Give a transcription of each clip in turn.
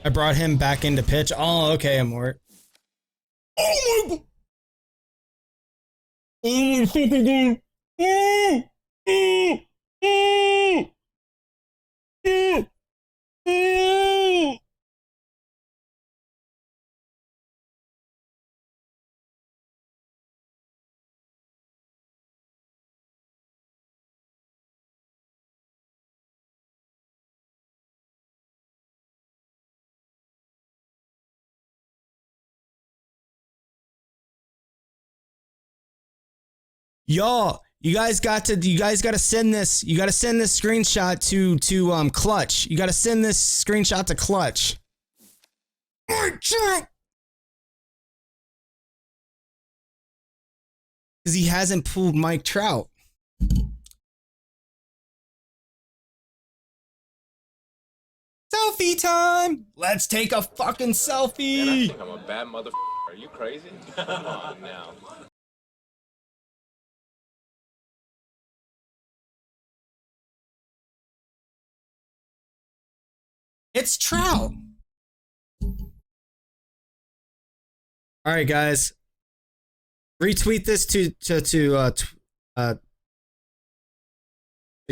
I brought him back into pitch. Oh, okay, Amort. Oh my god! Oh my fucking god! Oh! Oh! Oh! Oh! Oh! Y'all, you guys got to send this. You got to send this screenshot to Clutch. You got to send this screenshot to Clutch. Because he hasn't pulled Mike Trout. Selfie time! Let's take a fucking selfie! Man, I think I'm a bad motherfucker. Are you crazy? Come on now. It's Trout. All right, guys. Retweet this to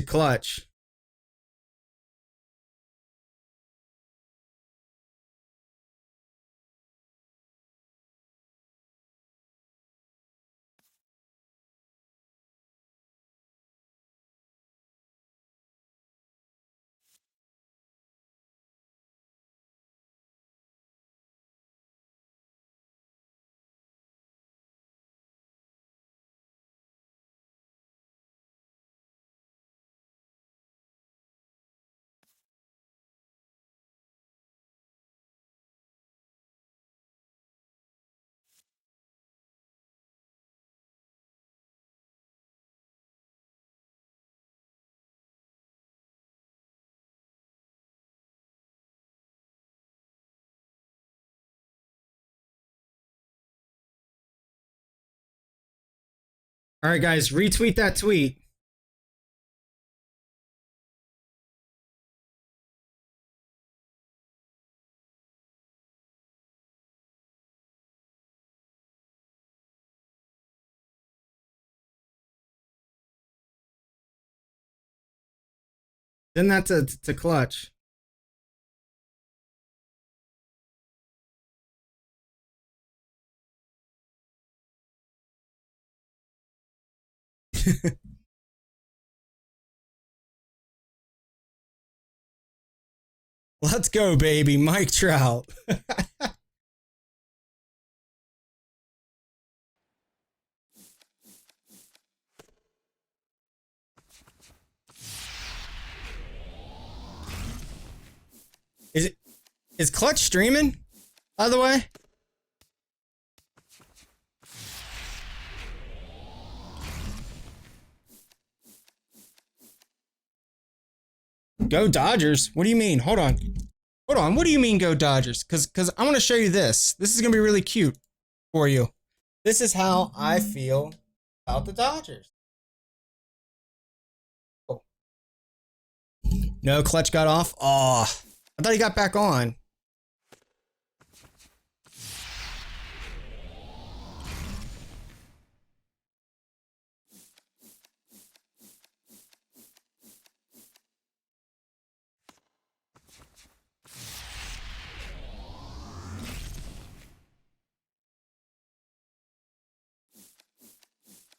Clutch. All right, guys, retweet that tweet. Send that to Clutch. Let's go, baby. Mike Trout. Is Clutch streaming, by the way? Go Dodgers? What do you mean? Hold on. Hold on. What do you mean go Dodgers? Because I want to show you this. This is going to be really cute for you. This is how I feel about the Dodgers. Oh. No, Clutch got off. Oh, I thought he got back on.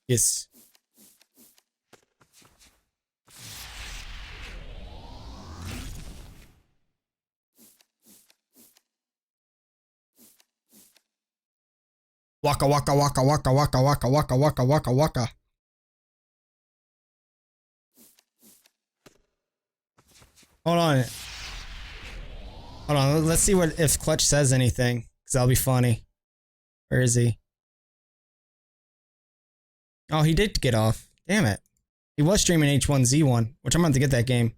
Yes. Waka waka waka waka waka waka waka waka waka waka. Hold on. Hold on. Let's see what if Clutch says anything, because that'll be funny. Where is he? Oh, he did get off. Damn it. He was streaming H1Z1, which I'm about to get that game.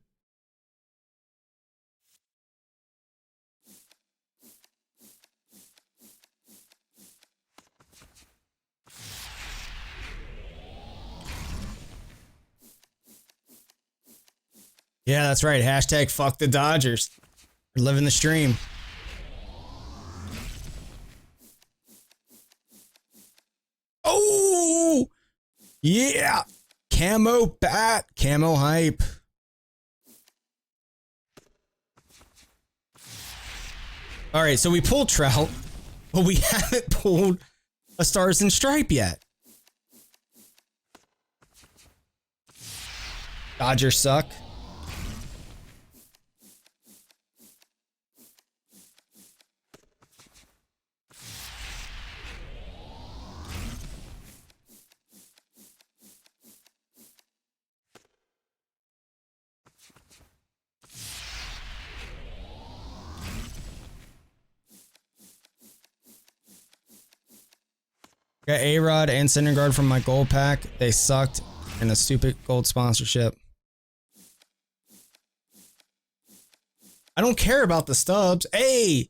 Yeah, that's right. Hashtag fuck the Dodgers. We're living the stream. Yeah! Camo bat! Camo hype. Alright, so we pulled Trout, but we haven't pulled a Stars and Stripe yet. Dodgers suck. Got A-Rod and Syndergaard from my gold pack. They sucked in a stupid gold sponsorship. I don't care about the stubs. Hey,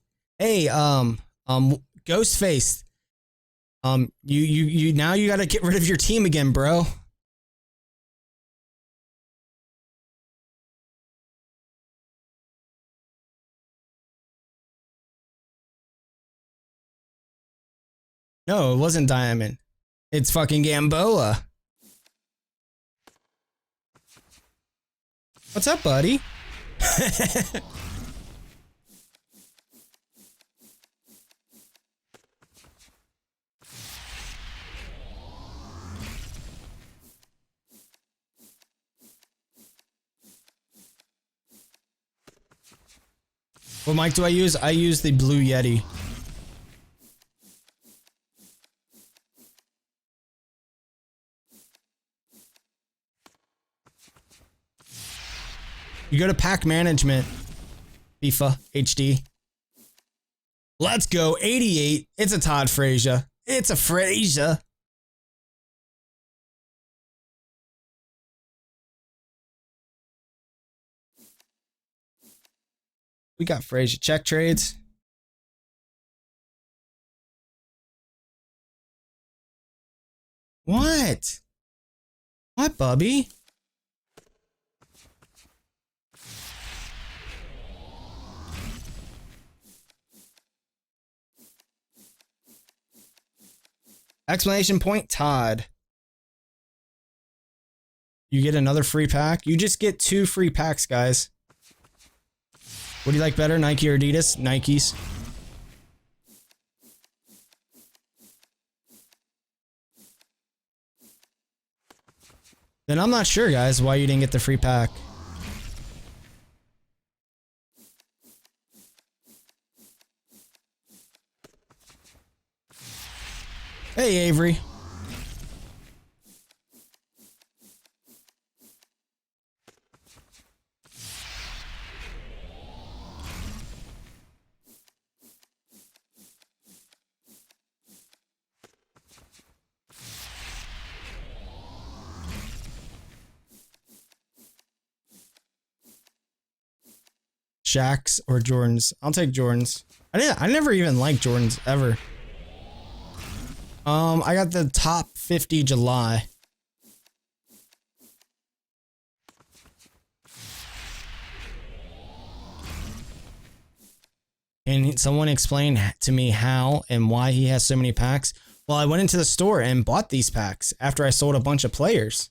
Ghostface. You now you gotta get rid of your team again, bro. No, it wasn't Diamond. It's fucking Gamboa. What's up, buddy? What mic do I use? I use the Blue Yeti. You go to pack management, FIFA HD. Let's go, 88. It's a Todd Frazier. It's a Frazier. We got Frazier. Check trades. What? What, Bubby? Explanation point, Todd. You get another free pack. You just get 2 free packs, guys. What do you like better, Nike or Adidas? Nikes. Then I'm not sure, guys, why you didn't get the free pack. Hey, Avery. Shaq's or Jordan's? I'll take Jordan's. I never even liked Jordan's ever. I got the top 50 July. Can someone explain to me how and why he has so many packs? Well, I went into the store and bought these packs after I sold a bunch of players.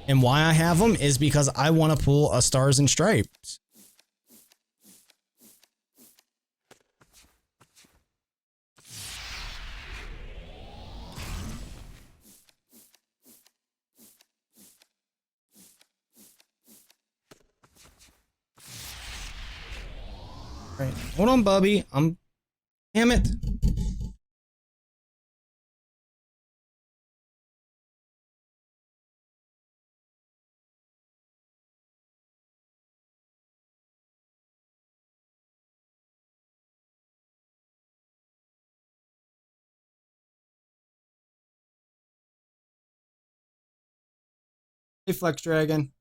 And why I have them is because I want to pull a Stars and Stripes. Right. Hold on, Bubby. Damn it. Hey, Flex Dragon.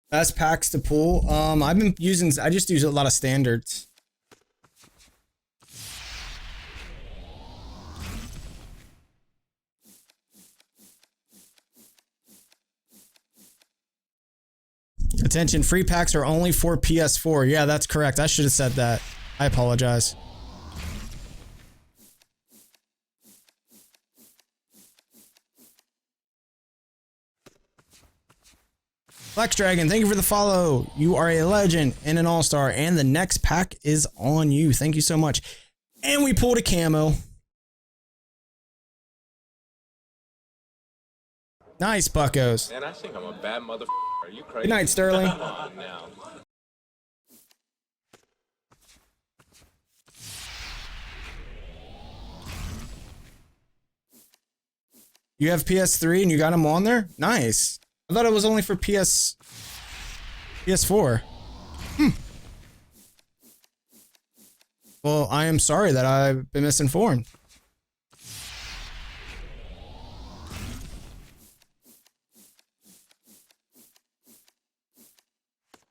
Best packs to pull. I just use a lot of standards. Attention, free packs are only for PS4. Yeah, that's correct. I should have said that. I apologize. Flex Dragon, thank you for the follow. You are a legend and an all-star, and the next pack is on you. Thank you so much. And we pulled a camo. Nice, buckos. Man, I think I'm a bad motherfucker. Are you crazy? Good night, Sterling. Come on now. You have PS3 and you got them on there? Nice. I thought it was only for PS4. Well, I am sorry that I've been misinformed.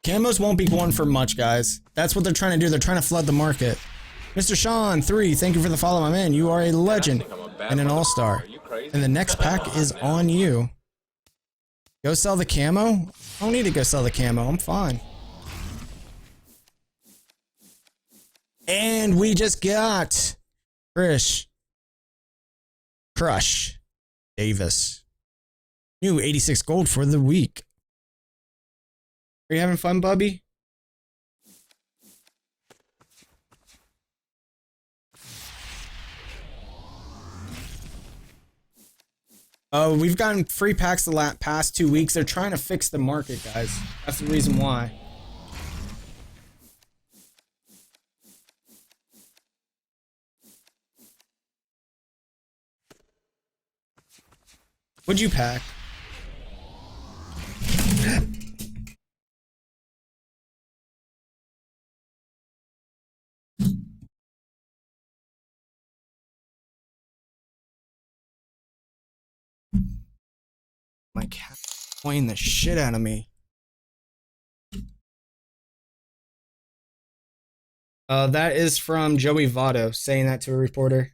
Camos won't be going for much, guys. That's what they're trying to do. They're trying to flood the market. Mr. Sean 3, thank you for the follow, my man. You are a legend and an all-star. And the next pack is on you. Go sell the camo? I don't need to go sell the camo. I'm fine. And we just got Crush Davis. New 86 gold for the week. Are you having fun, Bubby? We've gotten free packs the past 2 weeks. They're trying to fix the market, guys. That's the reason why. What'd you pack? My cat playing the shit out of me. That is from Joey Votto saying that to a reporter.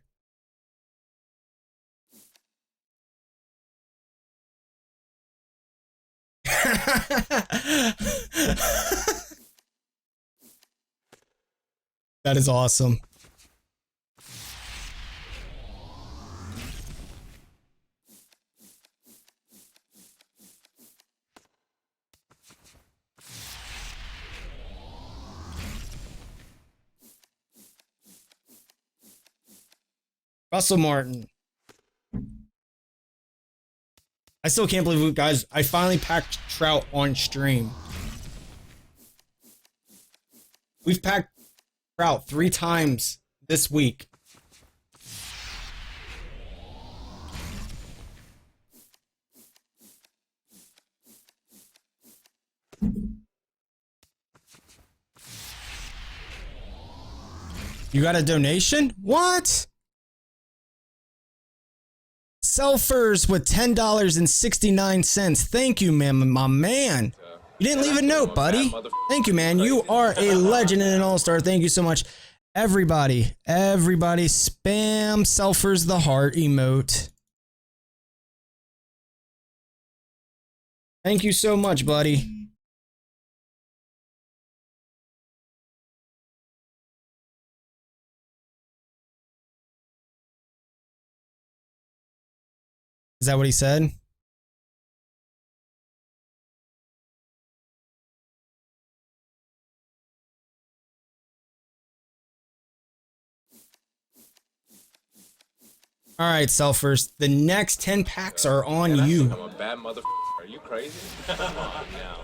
That is awesome. Russell Martin. I still can't believe it, guys. I finally packed Trout on stream. We've packed Trout 3 times this week. You got a donation? What? Selfers with $10.69. Thank you, man, my man. You didn't leave a note, buddy. Thank you, man. You are a legend and an all-star. Thank you so much. Everybody spam Selfers the heart emote. Thank you so much, buddy. Is that what he said? All right, Selfers. The next 10 packs are on Man, you. I'm a bad motherfucker. Are you crazy? Come on now.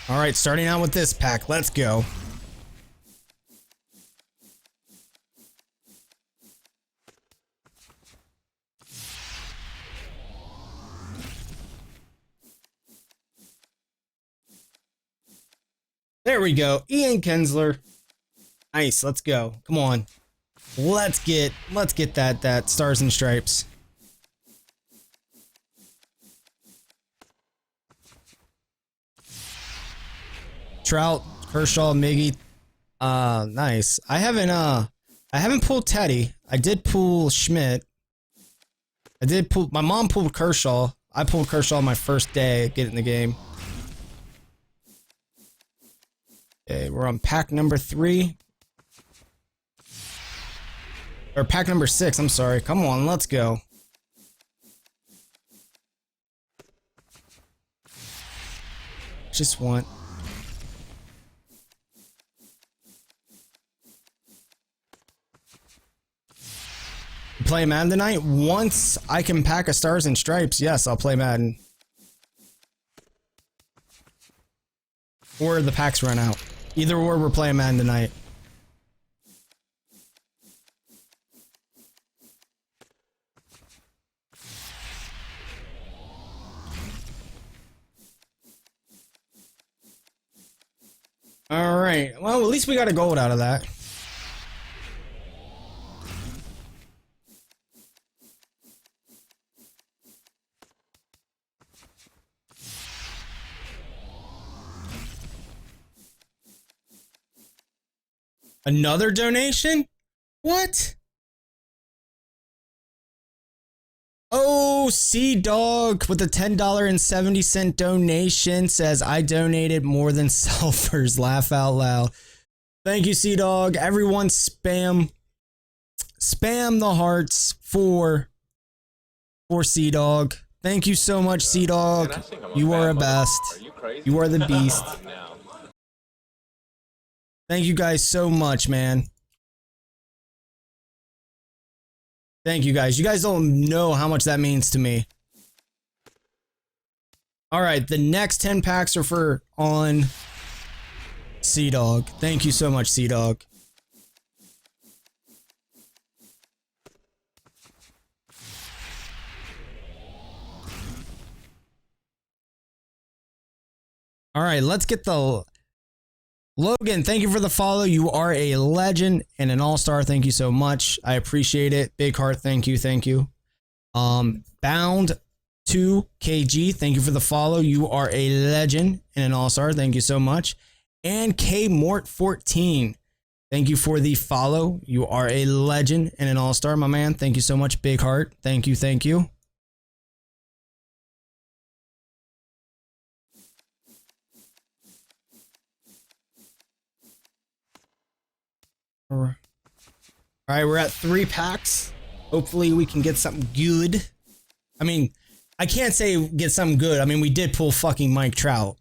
All right, starting out with this pack. Let's go. There we go. Ian Kinsler. Nice. Let's go. Come on. Let's get that Stars and Stripes. Trout, Kershaw, Miggy. Nice. I haven't pulled Teddy. I did pull Schmidt. I did pull. My mom pulled Kershaw. I pulled Kershaw my first day getting the game. Okay, we're on pack number 3. Or pack number 6, I'm sorry. Come on, let's go. Just want. Play Madden tonight? Once I can pack a Stars and Stripes, yes, I'll play Madden. Or the packs run out. Either or, we're playing Madden tonight. Alright, well, at least we got a gold out of that. Another donation? What? Oh, C-Dog with a $10.70 donation says, I donated more than selfers. Laugh out loud. Thank you, C-Dog. Everyone spam the hearts for C-Dog. Thank you so much, C-Dog. You are a best. You are the beast. Thank you guys so much, man. Thank you guys. You guys don't know how much that means to me. All right, the next 10 packs are for on C-Dog. Thank you so much, C-Dog. All right, let's get the... Logan, thank you for the follow. You are a legend and an all-star. Thank you so much. I appreciate it. Big heart. Thank you. Thank you. Bound 2KG, thank you for the follow. You are a legend and an all-star. Thank you so much. And KMort14, thank you for the follow. You are a legend and an all-star, my man. Thank you so much. Big heart. Thank you. Thank you. All right, we're at 3 packs. Hopefully we can get something good. I mean, I can't say get something good. I mean, we did pull fucking Mike Trout.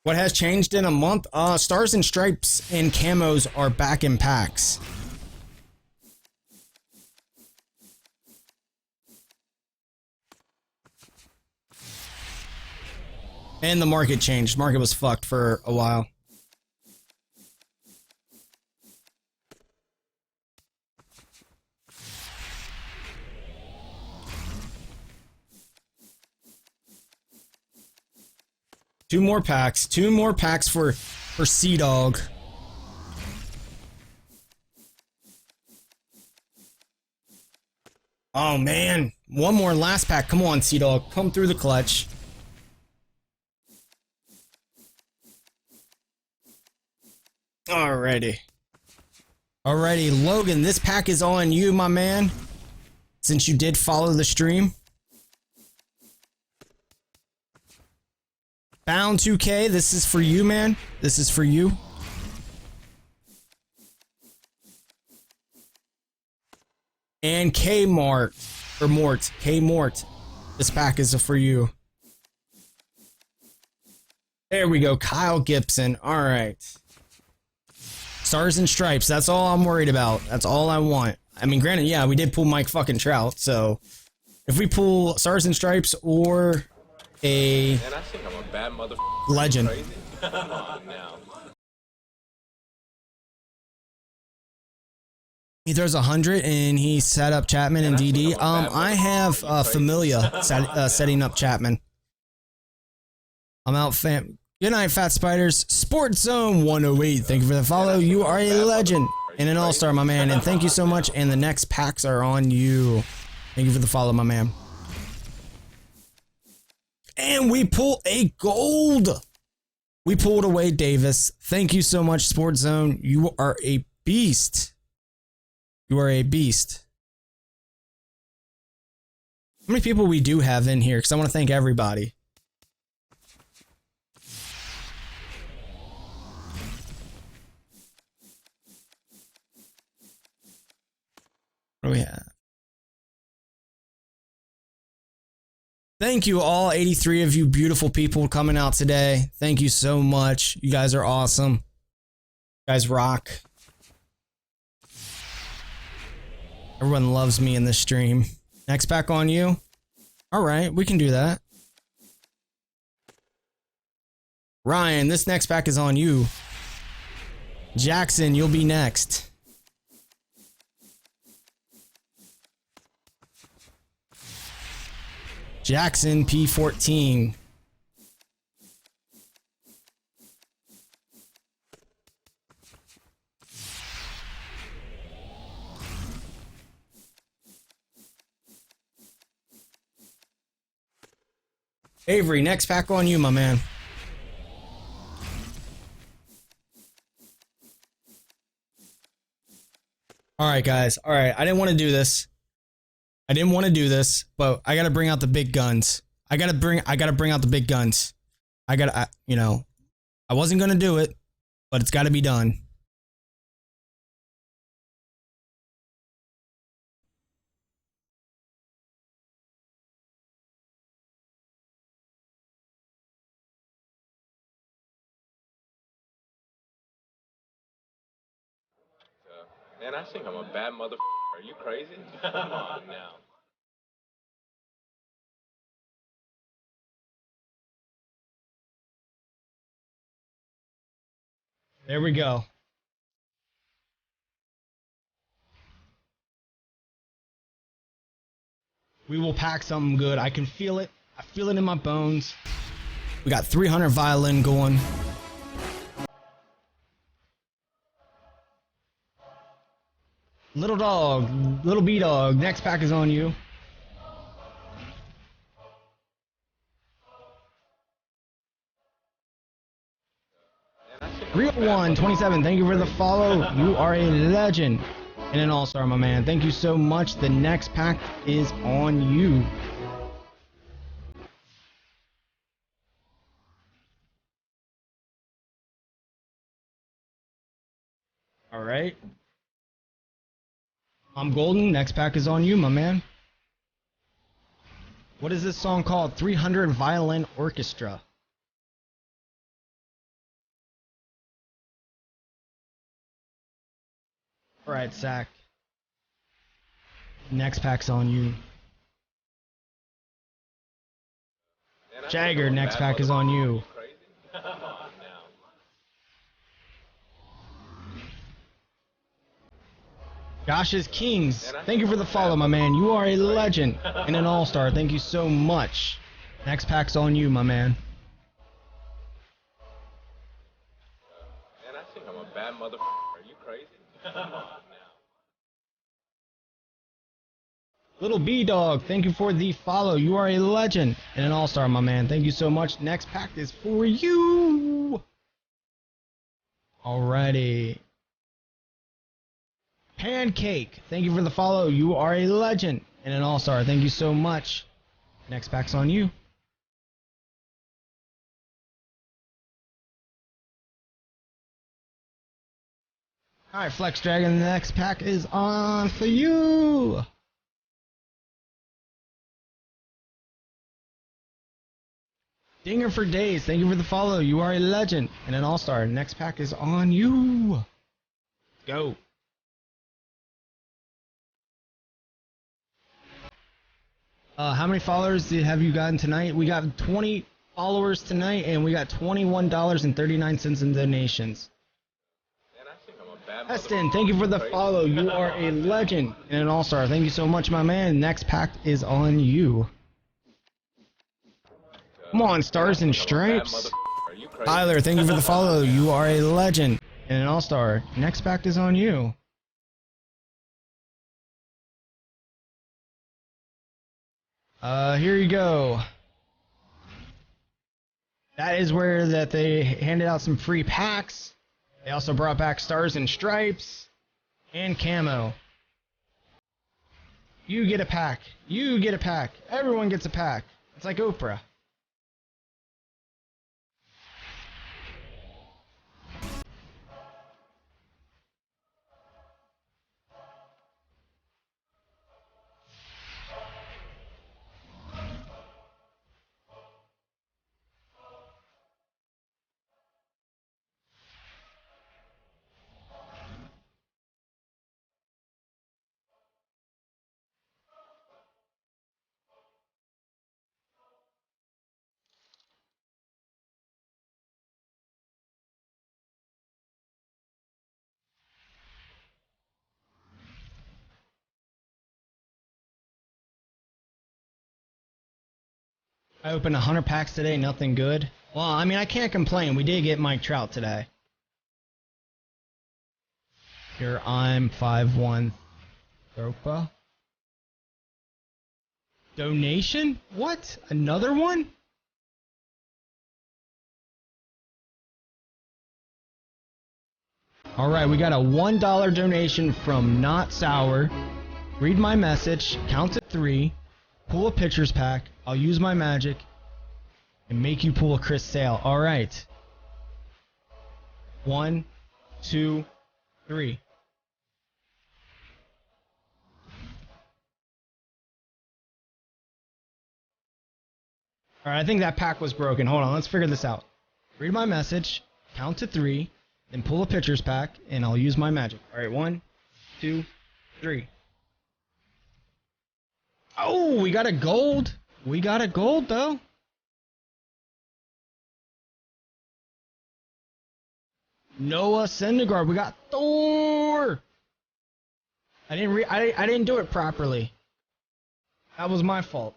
What has changed in a month? Stars and Stripes and camos are back in packs. And the market changed. Market was fucked for a while. Two more packs for C-Dog. Oh man, one more last pack. Come on, C-Dog, come through the clutch. Alrighty, Logan, this pack is on you, my man, since you did follow the stream. Bound 2K, this is for you, man. This is for you. And Kmort, or Mort, Kmort, this pack is for you. There we go, Kyle Gibson. All right. Stars and Stripes, that's all I'm worried about. That's all I want. I mean, granted, yeah, we did pull Mike fucking Trout, so if we pull Stars and Stripes or a Man, I think I'm a bad legend. Crazy? Come on now. He throws 100 and he set up Chapman and DD. I have Familia setting up Chapman. I'm out, fam. Good night, Fat Spiders. Sports Zone 108. Thank you for the follow. You are a legend and an all-star, my man. And thank you so much. And the next packs are on you. Thank you for the follow, my man. And we pull a gold. We pulled away Davis. Thank you so much, Sports Zone. You are a beast. You are a beast. How many people we do have in here? Because I want to thank everybody. What do we have? Thank you all, 83 of you beautiful people coming out today. Thank you so much. You guys are awesome. You guys rock. Everyone loves me in this stream. Next pack on you. All right, we can do that. Ryan, this next pack is on you. Jackson, you'll be next. Jackson P14. Avery, next pack on you, my man. All right, guys. All right, I didn't want to do this. But I gotta bring out the big guns. I gotta bring out the big guns. You know, I wasn't gonna do it, but it's gotta be done. Man, I think I'm a bad motherfucker. Are you crazy? Come on now. There we go. We will pack something good. I can feel it. I feel it in my bones. We got 300 violin going. Little dog, little B dog. Next pack is on you. Real 127, thank you for the follow. You are a legend and an all-star, my man. Thank you so much. The next pack is on you. All right. I'm golden. Next pack is on you, my man. What is this song called? 300 Violin Orchestra. All right, Zach. Next pack's on you. Jagger, next pack is on you. Josh's Kings, thank you for the follow, my man. You are a legend and an all-star. Thank you so much. Next pack's on you, my man. Man, I think I'm a bad motherfucker. Are you crazy? Come on now. Little B-Dog, thank you for the follow. You are a legend and an all-star, my man. Thank you so much. Next pack is for you. Alrighty. Pancake, thank you for the follow. You are a legend and an all-star. Thank you so much. Next pack's on you. Alright, Flex Dragon, the next pack is on for you. Dinger for Days, thank you for the follow. You are a legend and an all-star. Next pack is on you. Go. How many followers have you gotten tonight? We got 20 followers tonight, and we got $21.39 in donations. Heston, thank you for the follow. You are a legend and an all-star. Thank you so much, my man. Next pack is on you. Come on, Stars and Stripes. Tyler, thank you for the follow. You are a legend and an all-star. Next pack is on you. Here you go. That is where that they handed out some free packs. They also brought back stars and stripes and camo. You get a pack. You get a pack. Everyone gets a pack. It's like Oprah. I opened 100 packs today, nothing good. Well, I mean, I can't complain. We did get Mike Trout today. Here, I'm 5-1 Thropa. Donation? What? Another one? Alright, we got a $1 donation from Not Sour. Read my message, count to 3, pull a pitcher's pack, I'll use my magic, and make you pull a Chris Sale. Alright. 1, 2, 3. Alright, I think that pack was broken. Hold on, let's figure this out. Read my message, count to 3, then pull a pitcher's pack, and I'll use my magic. Alright, 1, 2, 3. Oh, we got a gold. We got a gold, though. Noah Syndergaard. We got Thor. I didn't do it properly. That was my fault.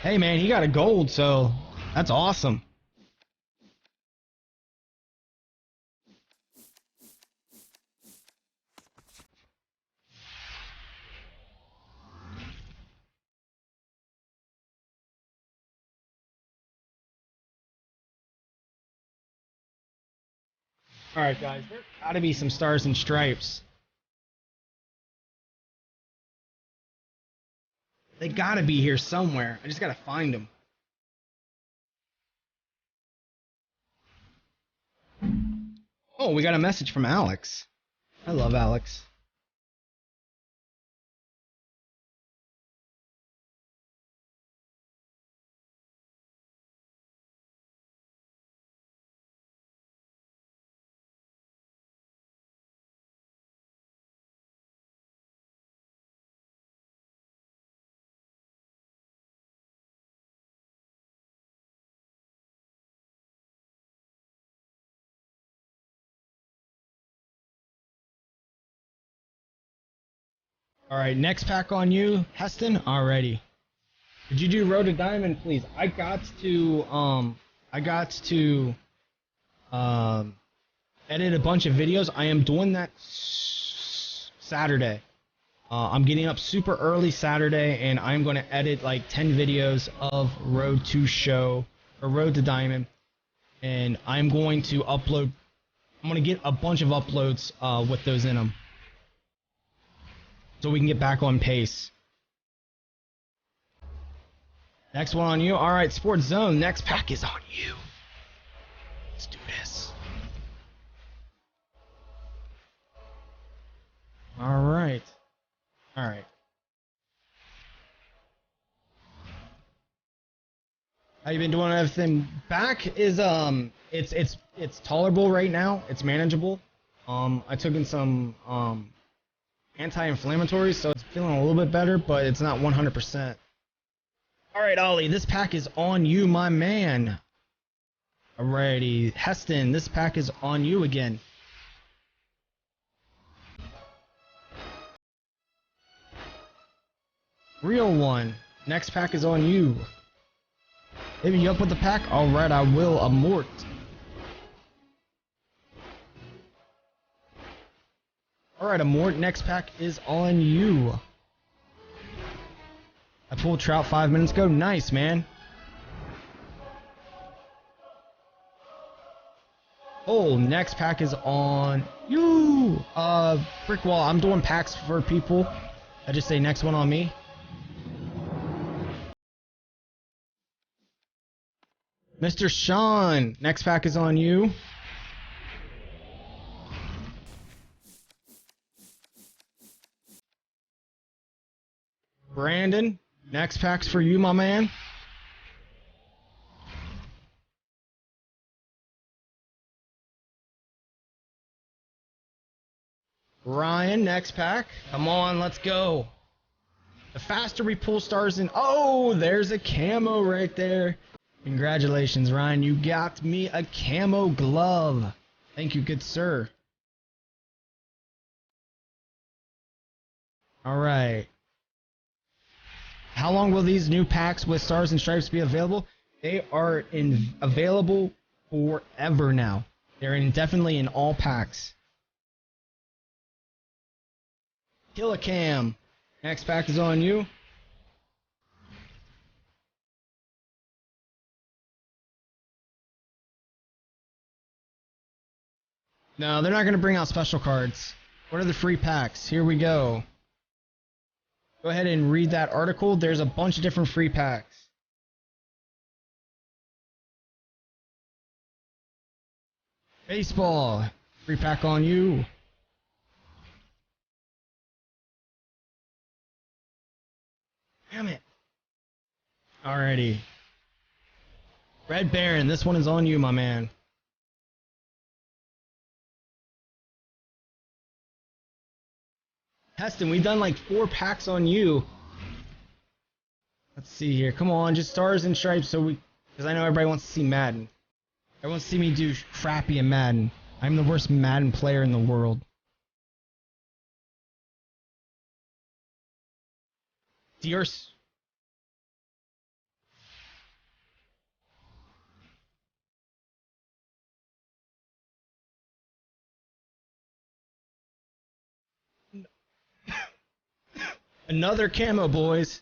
Hey man, he got a gold, so that's awesome. Alright guys, there gotta be some stars and stripes. They gotta be here somewhere. I just gotta find them. Oh, we got a message from Alex. I love Alex. Alright, next pack on you, Heston. Alrighty. Could you do Road to Diamond, please? I got to edit a bunch of videos. I am doing that Saturday. I'm getting up super early Saturday, and I'm going to edit like 10 videos of Road to Show or Road to Diamond, and I'm going to upload. I'm going to get a bunch of uploads with those in them, so we can get back on pace. Next one on you. All right, Sports Zone. Next pack is on you. Let's do this. All right. All right. How you been doing? Everything back is it's tolerable right now. It's manageable. I took in some anti-inflammatories, so it's feeling a little bit better, but it's not 100%. Alright, Ollie, this pack is on you, my man. Alrighty, Heston, this pack is on you again. Real one, next pack is on you. Maybe you up with the pack? Alright, I will. Amort. Alright, Amort, next pack is on you. I pulled Trout 5 minutes ago. Nice, man. Oh, next pack is on you. Brick wall. I'm doing packs for people. I just say next one on me. Mr. Sean, next pack is on you. Brandon, next pack's for you, my man. Ryan, next pack. Come on, let's go. The faster we pull stars in. Oh, there's a camo right there. Congratulations, Ryan. You got me a camo glove. Thank you, good sir. All right. How long will these new packs with stars and stripes be available? They are available forever now. They're indefinitely in all packs. Killicam. Next pack is on you. No, they're not going to bring out special cards. What are the free packs? Here we go. Go ahead and read that article. There's a bunch of different free packs. Baseball. Free pack on you. Damn it. Alrighty. Red Baron, this one is on you, my man. Heston, we've done like 4 packs on you. Let's see here. Come on, just stars and stripes because I know everybody wants to see Madden. Everyone wants to see me do crappy in Madden. I'm the worst Madden player in the world. Dears. Another camo, boys.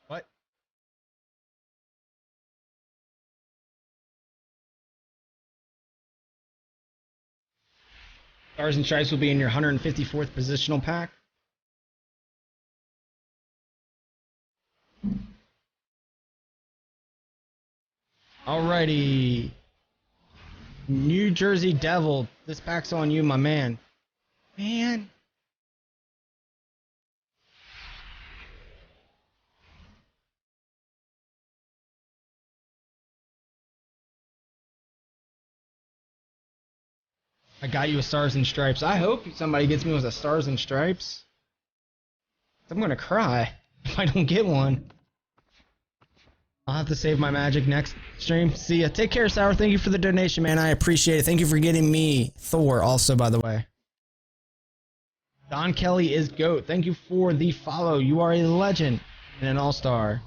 What? Stars and stripes will be in your 154th positional pack. Alrighty. New Jersey Devil. This pack's on you, my man. Man. I got you a stars and stripes. I hope somebody gets me with a stars and stripes. I'm gonna cry if I don't get one. I'll have to save my magic next stream. See ya. Take care, Sour. Thank you for the donation, man. I appreciate it. Thank you for getting me Thor also, by the way. Don Kelly is GOAT. Thank you for the follow. You are a legend and an all-star.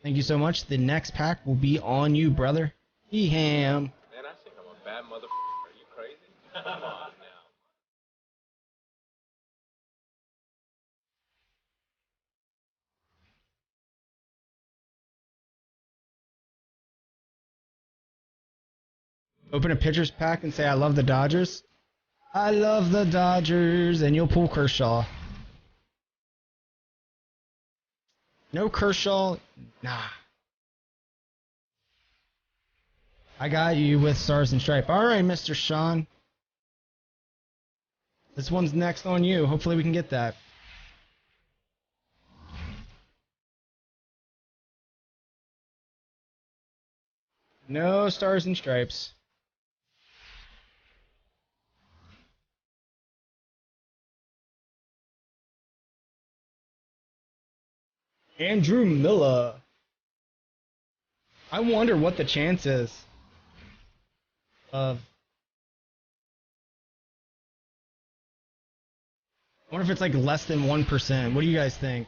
Thank you so much. The next pack will be on you, brother. Eham. Man, I think I'm a bad mother. Are you crazy? Come on now. Open a pitcher's pack and say, I love the Dodgers. I love the Dodgers. And you'll pull Kershaw. No Kershaw. Nah. I got you with stars and stripe. Alright, Mr. Sean. This one's next on you. Hopefully we can get that. No stars and stripes. Andrew Miller. I wonder what the chance is of. I wonder if it's like less than 1%. What do you guys think?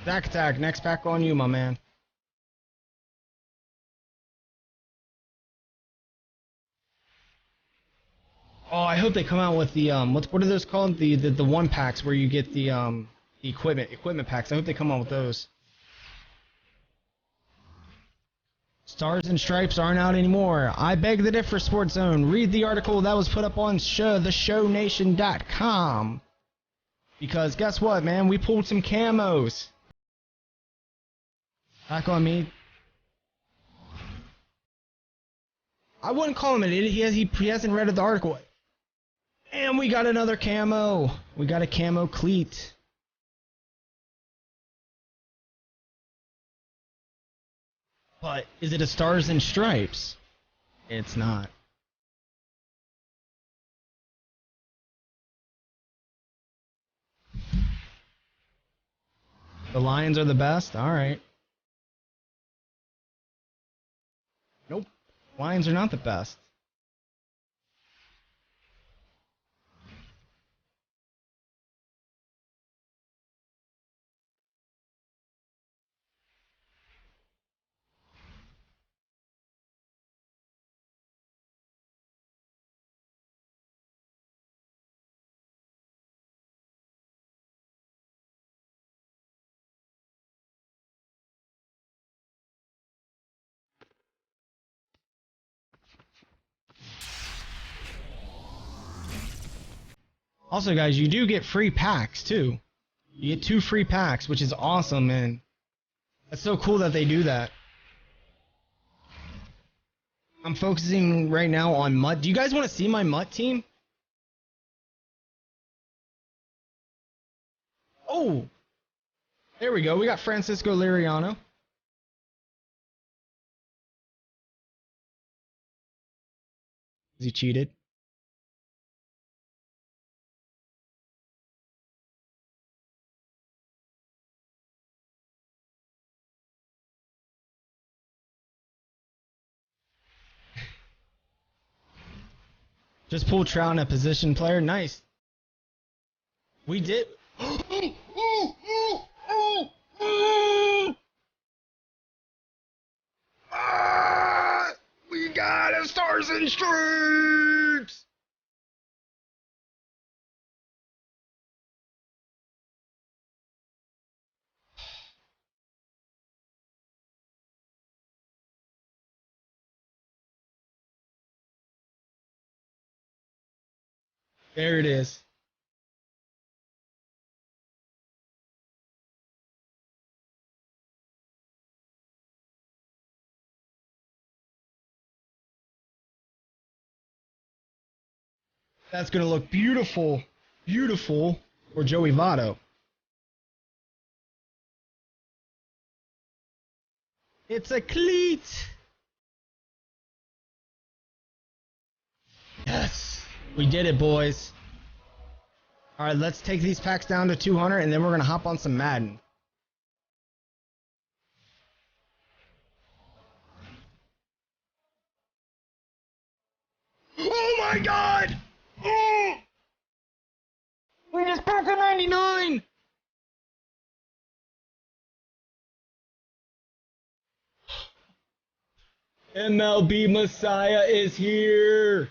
Zach Attack, next pack on you, my man. Oh, I hope they come out with the what are those called? The one packs where you get the equipment packs. I hope they come out with those. Stars and Stripes aren't out anymore. I beg the differ, Sports Zone. Read the article that was put up on theshownation.com. Because guess what, man? We pulled some camos. Back on me. I wouldn't call him an idiot. He hasn't read the article. And we got another camo. We got a camo cleat. But is it a Stars and Stripes? It's not. The Lions are the best? Alright. Nope. Lions are not the best. Also, guys, you do get free packs, too. You get 2 free packs, which is awesome, man. That's so cool that they do that. I'm focusing right now on Mutt. Do you guys want to see my Mutt team? Oh! There we go. We got Francisco Liriano. He cheated. Just pulled Trout in a position player. Nice. We did. We got a Stars and Stripes. There it is. That's going to look beautiful. Beautiful for Joey Votto. It's a cleat. Yes. We did it, boys. All right, let's take these packs down to 200, and then we're going to hop on some Madden. Oh, my God. Oh. We just packed a 99. MLB Messiah is here.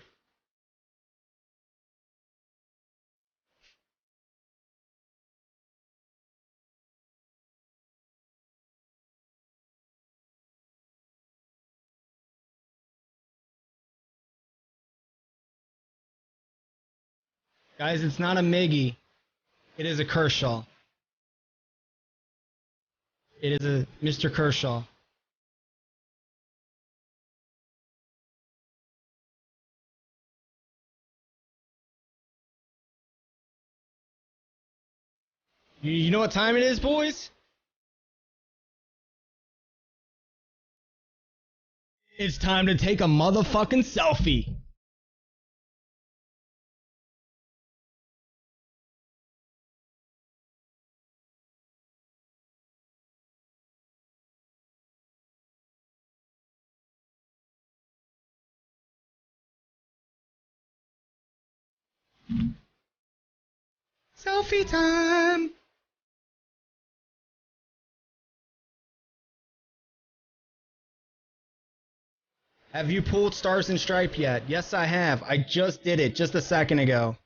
Guys, it's not a Miggy. It is a Kershaw. It is a Mr. Kershaw. You know what time it is, boys? It's time to take a motherfucking selfie. Selfie time! Have you pulled Stars and Stripe yet? Yes, I have. I just did it just a second ago.